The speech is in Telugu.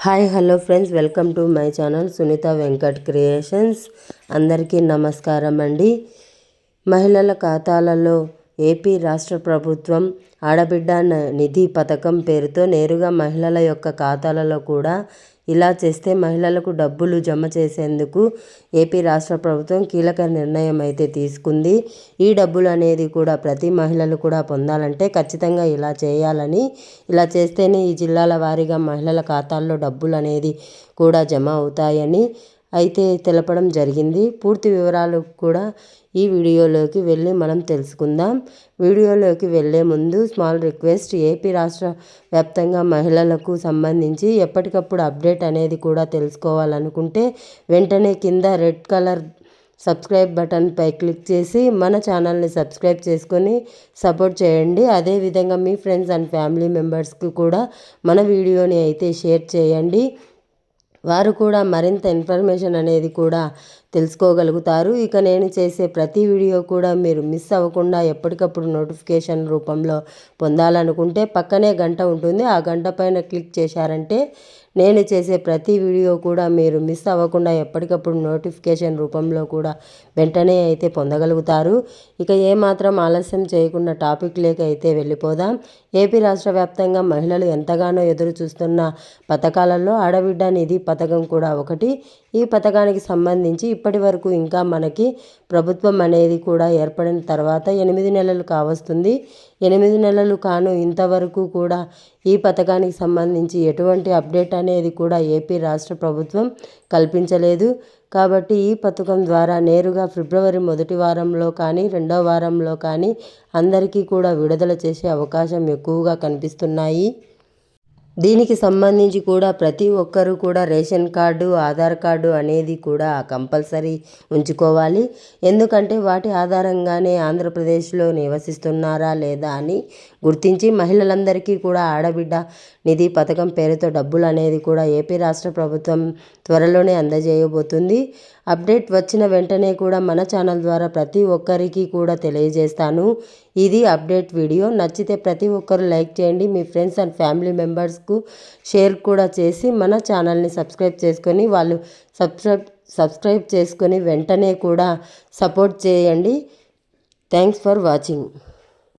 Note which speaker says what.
Speaker 1: Hi hello friends, welcome to my channel Sunitha Venkat creations. అందరికీ నమస్కారం అండి. మహిళల ఖాతాలలో ఏపీ రాష్ట్ర ప్రభుత్వం ఆడబిడ్డ నిధి పథకం పేరుతో నేరుగా మహిళల యొక్క ఖాతాలలో కూడా ఇలా చేస్తే మహిళలకు డబ్బులు జమ చేసేందుకు ఏపీ రాష్ట్ర ప్రభుత్వం కీలక నిర్ణయం అయితే తీసుకుంది. ఈ డబ్బులు అనేది కూడా ప్రతి మహిళలు కూడా పొందాలంటే ఖచ్చితంగా ఇలా చేయాలని, ఇలా చేస్తేనే ఈ జిల్లాల వారీగా మహిళల ఖాతాల్లో డబ్బులు అనేది కూడా జమ అవుతాయని అయితే తెలపడం జరిగింది. పూర్తి వివరాలు కూడా ఈ వీడియోలోకి వెళ్ళి మనం తెలుసుకుందాం. వీడియోలోకి వెళ్ళే ముందు స్మాల్ రిక్వెస్ట్, ఏపీ రాష్ట్ర వ్యాప్తంగా మహిళలకు సంబంధించి ఎప్పటికప్పుడు అప్డేట్ అనేది కూడా తెలుసుకోవాలనుకుంటే వెంటనే కింద రెడ్ కలర్ సబ్స్క్రైబ్ బటన్పై క్లిక్ చేసి మన ఛానల్ని సబ్స్క్రైబ్ చేసుకొని సపోర్ట్ చేయండి. అదేవిధంగా మీ ఫ్రెండ్స్ అండ్ ఫ్యామిలీ మెంబర్స్కి కూడా మన వీడియోని అయితే షేర్ చేయండి. వారు కూడా మరింత ఇన్ఫర్మేషన్ అనేది కూడా తెలుసుకోగలుగుతారు. ఇక నేను చేసే ప్రతి వీడియో కూడా మీరు మిస్ అవ్వకుండా ఎప్పటికప్పుడు నోటిఫికేషన్ రూపంలో పొందాలనుకుంటే పక్కనే గంట ఉంటుంది. ఆ గంట పైన క్లిక్ చేశారంటే నేను చేసే ప్రతి వీడియో కూడా మీరు మిస్ అవ్వకుండా ఎప్పటికప్పుడు నోటిఫికేషన్ రూపంలో కూడా వెంటనే అయితే పొందగలుగుతారు. ఇక ఏమాత్రం ఆలస్యం చేయకుండా టాపిక్ లేక అయితే వెళ్ళిపోదాం. ఏపీ రాష్ట్ర వ్యాప్తంగా మహిళలు ఎంతగానో ఎదురు చూస్తున్న పథకాలలో ఆడబిడ్డ నిధి పథకం కూడా ఒకటి. ఈ పథకానికి సంబంధించి ఇప్పటి వరకు ఇంకా మనకి ప్రభుత్వం అనేది కూడా ఏర్పడిన తర్వాత 8 నెలలు కావస్తుంది. 8 నెలలు కాను ఇంతవరకు కూడా ఈ పథకానికి సంబంధించి ఎటువంటి అప్డేట్ అనేది కూడా ఏపీ రాష్ట్ర ప్రభుత్వం కల్పించలేదు. కాబట్టి ఈ పథకం ద్వారా నేరుగా ఫిబ్రవరి మొదటి వారంలో కానీ రెండవ వారంలో కానీ అందరికీ కూడా విడుదల చేసే అవకాశం ఎక్కువగా కనిపిస్తున్నాయి. దీనికి సంబంధించి కూడా ప్రతి ఒక్కరూ కూడా రేషన్ కార్డు, ఆధార్ కార్డు అనేది కూడా కంపల్సరీ ఉంచుకోవాలి. ఎందుకంటే వాటి ఆధారంగానే ఆంధ్రప్రదేశ్లో నివసిస్తున్నారా లేదా అని గుర్తించి మహిళలందరికీ కూడా ఆడబిడ్డ నిధి పథకం పేరుతో డబ్బులు అనేది కూడా ఏపీ రాష్ట్ర ప్రభుత్వం త్వరలోనే అందజేయబోతుంది. అప్డేట్ వచ్చిన వెంటనే కూడా మన ఛానల్ ద్వారా ప్రతి ఒక్కరికి కూడా తెలియజేస్తాను. ఇది అప్డేట్ వీడియో. నచ్చితే ప్రతి ఒక్కరు లైక్ చేయండి. మీ ఫ్రెండ్స్ అండ్ ఫ్యామిలీ మెంబర్స్కు షేర్ కూడా చేసి మన ఛానల్ని సబ్స్క్రైబ్ చేసుకొని వాళ్ళు సబ్స్క్రైబ్ చేసుకొని వెంటనే కూడా సపోర్ట్ చేయండి. Thanks for watching.